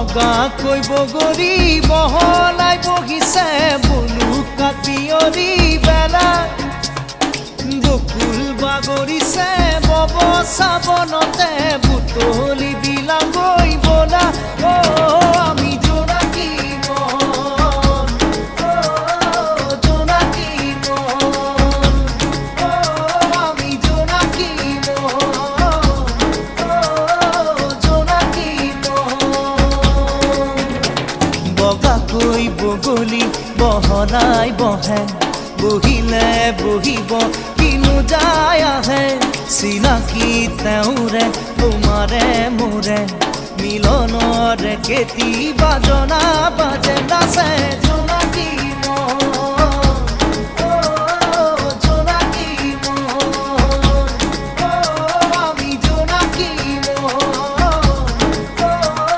বগাকৈ বগৰী বহলাই বহিছে বলুকাত পিয়ৰি বেলা বকুল বাগৰিছে বব চাবনতে বুটলি বিলাগৈ বলা আমি জোনাকী মন জোনাকী মন আমি জোনাকী মন জোনাকী মন বগাকৈ বগলী বহলাই বহে বহিলে বহিব কিনো যায় আহে চিনাকি তেওঁৰে তোমাৰে মোৰে মিলনৰে কেতিয়াবা জনা বাজে নাচে জোনাকী মন